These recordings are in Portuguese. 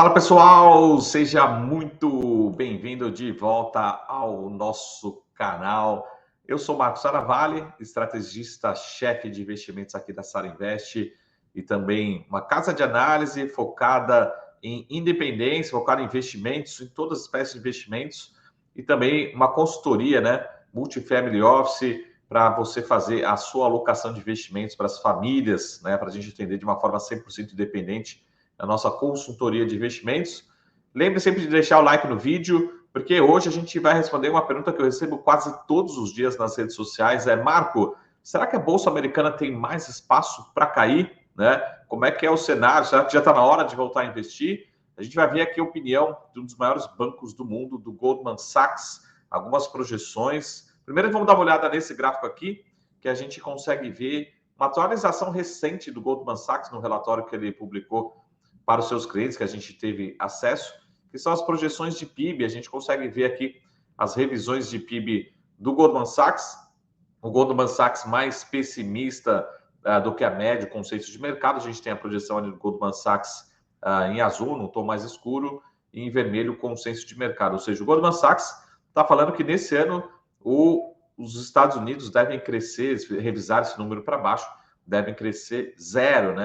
Fala pessoal, seja muito bem-vindo de volta ao nosso canal. Eu sou Marcos Saravalli, estrategista-chefe de investimentos aqui da Sara Invest e também uma casa de análise focada em independência, focada em investimentos, em todas as espécies de investimentos e também uma consultoria, multifamily office para você fazer a sua alocação de investimentos para as famílias, para a gente entender de uma forma 100% independente a nossa consultoria de investimentos. Lembre sempre de deixar o like no vídeo, porque hoje a gente vai responder uma pergunta que eu recebo quase todos os dias nas redes sociais. Marco, será que a Bolsa Americana tem mais espaço para cair? Como é que é o cenário? Será que já está na hora de voltar a investir? A gente vai ver aqui a opinião de um dos maiores bancos do mundo, do Goldman Sachs, algumas projeções. Primeiro vamos dar uma olhada nesse gráfico aqui, que a gente consegue ver uma atualização recente do Goldman Sachs no relatório que ele publicou para os seus clientes, que a gente teve acesso, que são as projeções de PIB. A gente consegue ver aqui as revisões de PIB do Goldman Sachs. O Goldman Sachs mais pessimista do que a média, o consenso de mercado. A gente tem a projeção ali do Goldman Sachs em azul, no tom mais escuro, e em vermelho, o consenso de mercado. Ou seja, o Goldman Sachs está falando que nesse ano os Estados Unidos devem crescer, revisar esse número para baixo, devem crescer 0,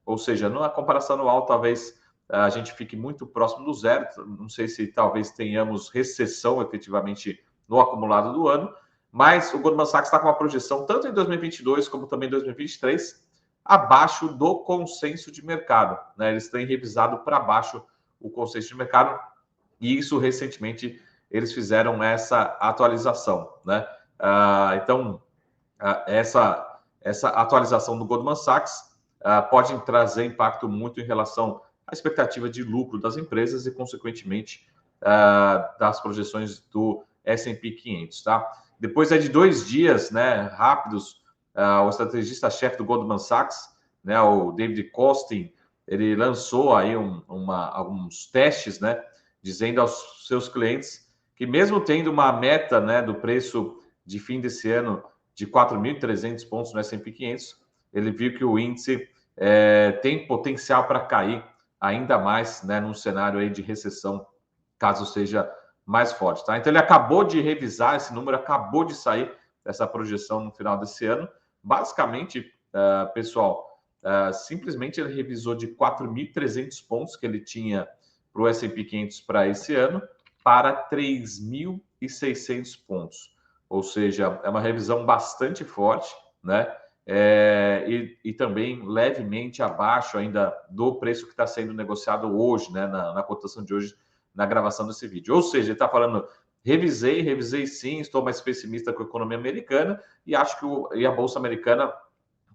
Ou seja, na comparação anual, talvez a gente fique muito próximo do 0. Não sei se talvez tenhamos recessão efetivamente no acumulado do ano, mas o Goldman Sachs está com uma projeção, tanto em 2022 como também em 2023, abaixo do consenso de mercado. Eles têm revisado para baixo o consenso de mercado e isso recentemente eles fizeram essa atualização. Então, essa atualização do Goldman Sachs pode trazer impacto muito em relação à expectativa de lucro das empresas e, consequentemente, das projeções do S&P 500. Depois de 2 dias rápidos, o estrategista-chefe do Goldman Sachs, o David Kostin, ele lançou aí alguns testes, dizendo aos seus clientes que, mesmo tendo uma meta do preço de fim desse ano de 4.300 pontos no S&P 500, ele viu que o índice tem potencial para cair ainda mais, num cenário aí de recessão, caso seja mais forte. Então, ele acabou de revisar esse número, acabou de sair essa projeção no final desse ano. Basicamente, pessoal, simplesmente ele revisou de 4.300 pontos que ele tinha para o S&P 500 para esse ano para 3.600 pontos. Ou seja, é uma revisão bastante forte, e também levemente abaixo ainda do preço que está sendo negociado hoje, na cotação de hoje, na gravação desse vídeo. Ou seja, ele está falando, revisei sim, estou mais pessimista com a economia americana e acho que a Bolsa Americana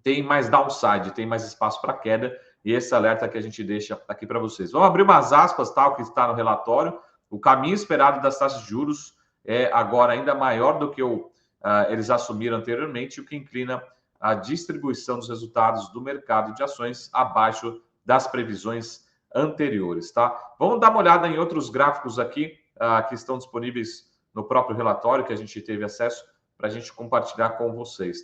tem mais downside, tem mais espaço para queda, e esse alerta que a gente deixa aqui para vocês. Vamos abrir umas aspas, tal, que está no relatório. O caminho esperado das taxas de juros é agora ainda maior do que eles assumiram anteriormente, o que inclina a distribuição dos resultados do mercado de ações abaixo das previsões anteriores. Vamos dar uma olhada em outros gráficos aqui que estão disponíveis no próprio relatório que a gente teve acesso para a gente compartilhar com vocês.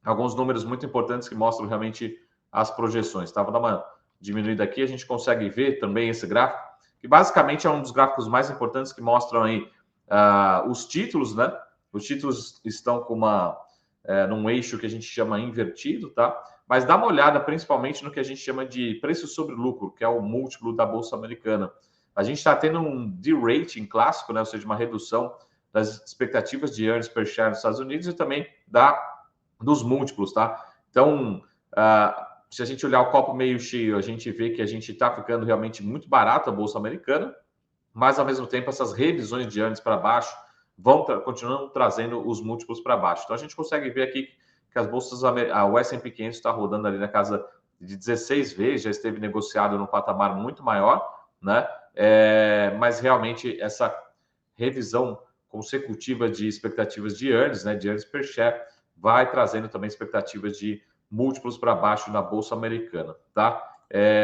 Alguns números muito importantes que mostram realmente as projeções. Vou dar uma diminuída aqui, a gente consegue ver também esse gráfico, que basicamente é um dos gráficos mais importantes que mostram aí os títulos, Os títulos estão com num eixo que a gente chama invertido, Mas dá uma olhada principalmente no que a gente chama de preço sobre lucro, que é o múltiplo da Bolsa Americana. A gente está tendo um de-rating clássico, ou seja, uma redução das expectativas de earnings per share nos Estados Unidos e também dos múltiplos, Então, se a gente olhar o copo meio cheio, a gente vê que a gente está ficando realmente muito barato a Bolsa Americana, mas, ao mesmo tempo, essas revisões de earnings para baixo continuam trazendo os múltiplos para baixo. Então, a gente consegue ver aqui que as bolsas, o S&P 500 está rodando ali na casa de 16 vezes, já esteve negociado num patamar muito maior, mas realmente essa revisão consecutiva de expectativas de earnings, de earnings per share, vai trazendo também expectativas de múltiplos para baixo na Bolsa Americana.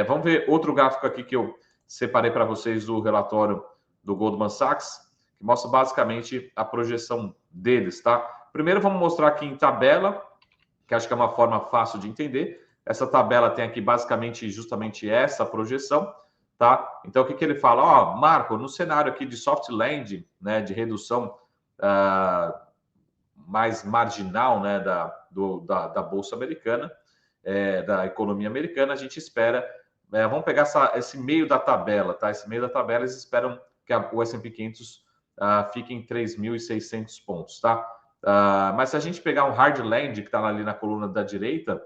Vamos ver outro gráfico aqui que eu separei para vocês do relatório do Goldman Sachs, que mostra basicamente a projeção deles. Primeiro vamos mostrar aqui em tabela, que acho que é uma forma fácil de entender. Essa tabela tem aqui basicamente justamente essa projeção. tá? Então, o que ele fala? Ó, Marco, no cenário aqui de soft landing, né, de redução mais marginal, né, da Bolsa Americana, da economia americana, a gente espera, vamos pegar esse meio da tabela, tá? Esse meio da tabela, eles esperam que o S&P 500 fique em 3.600 pontos, tá? Mas se a gente pegar um hard land, que está ali na coluna da direita,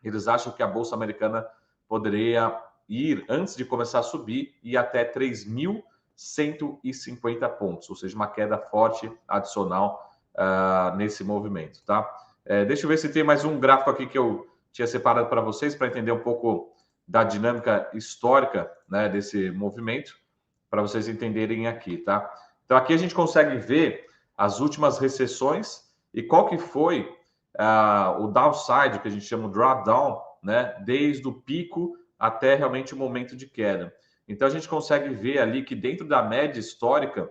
eles acham que a Bolsa Americana poderia ir, antes de começar a subir, ir até 3.150 pontos, ou seja, uma queda forte adicional nesse movimento, tá? Deixa eu ver se tem mais um gráfico aqui que eu tinha separado para vocês, para entender um pouco da dinâmica histórica, né, desse movimento, para vocês entenderem aqui, tá? Então, aqui a gente consegue ver as últimas recessões e qual que foi o downside, que a gente chama de drawdown, né, desde o pico até realmente o momento de queda. Então, a gente consegue ver ali que dentro da média histórica,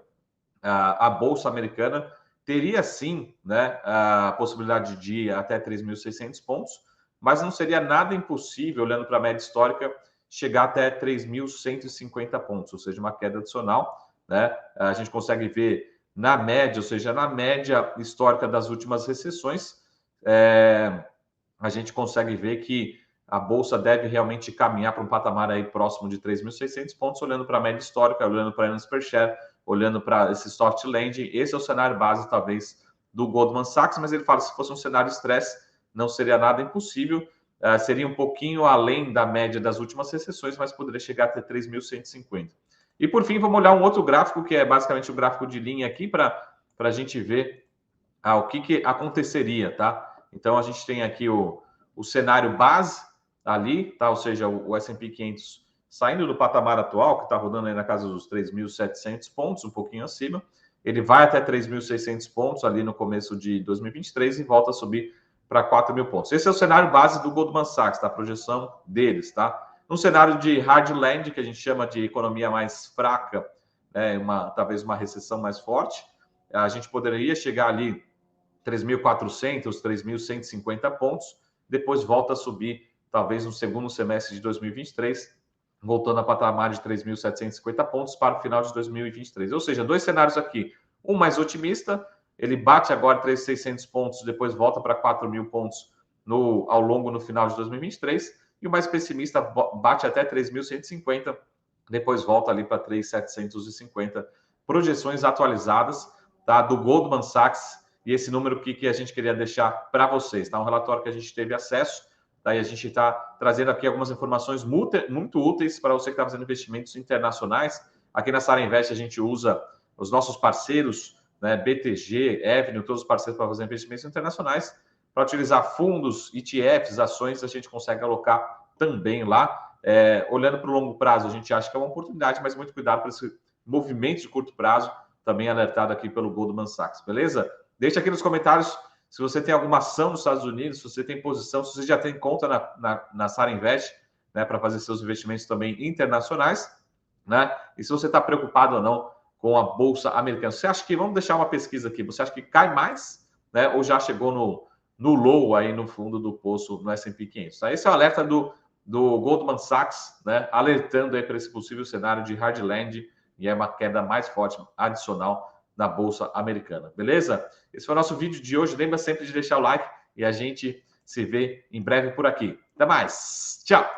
a Bolsa Americana teria sim, né, a possibilidade de ir até 3.600 pontos, mas não seria nada impossível, olhando para a média histórica, chegar até 3.150 pontos, ou seja, uma queda adicional, né? A gente consegue ver na média, ou seja, na média histórica das últimas recessões, a gente consegue ver que a Bolsa deve realmente caminhar para um patamar aí próximo de 3.600 pontos, olhando para a média histórica, olhando para a earnings per share, olhando para esse soft landing. Esse é o cenário base, talvez, do Goldman Sachs, mas ele fala que se fosse um cenário estresse, não seria nada impossível, seria um pouquinho além da média das últimas recessões, mas poderia chegar até 3.150. E, por fim, vamos olhar um outro gráfico, que é basicamente o gráfico de linha aqui, para a gente ver o que aconteceria, tá? Então, a gente tem aqui o cenário base ali, tá? Ou seja, o S&P 500 saindo do patamar atual, que está rodando aí na casa dos 3.700 pontos, um pouquinho acima. Ele vai até 3.600 pontos ali no começo de 2023 e volta a subir para 4.000 pontos. Esse é o cenário base do Goldman Sachs, tá? A projeção deles, tá? No cenário de hard land, que a gente chama de economia mais fraca, né? Talvez uma recessão mais forte, a gente poderia chegar ali 3.400, 3.150 pontos, depois volta a subir, talvez no segundo semestre de 2023, voltando a patamar de 3.750 pontos para o final de 2023. Ou seja, dois cenários aqui. Um mais otimista, ele bate agora 3.600 pontos, depois volta para 4.000 pontos ao longo no final de 2023, e o mais pessimista bate até 3.150, depois volta ali para 3.750. Projeções atualizadas, tá, do Goldman Sachs, e esse número que a gente queria deixar para vocês, tá? Um relatório que a gente teve acesso, daí a gente está trazendo aqui algumas informações muito úteis para você que está fazendo investimentos internacionais. Aqui na Sara Invest a gente usa os nossos parceiros, né, BTG, Avenue, todos os parceiros para fazer investimentos internacionais. Para utilizar fundos, ETFs, ações, a gente consegue alocar também lá. Olhando para o longo prazo, a gente acha que é uma oportunidade, mas muito cuidado para esse movimento de curto prazo, também alertado aqui pelo Goldman Sachs, beleza? Deixa aqui nos comentários se você tem alguma ação nos Estados Unidos, se você tem posição, se você já tem conta na Sara Invest, né, para fazer seus investimentos também internacionais, né? E se você está preocupado ou não com a Bolsa Americana. Você acha que, vamos deixar uma pesquisa aqui, você acha que cai mais, né? Ou já chegou no low aí no fundo do poço no S&P 500? Tá? Esse é o alerta do Goldman Sachs, né? Alertando aí para esse possível cenário de hard land e é uma queda mais forte adicional na Bolsa Americana, beleza? Esse foi o nosso vídeo de hoje. Lembra sempre de deixar o like e a gente se vê em breve por aqui. Até mais. Tchau!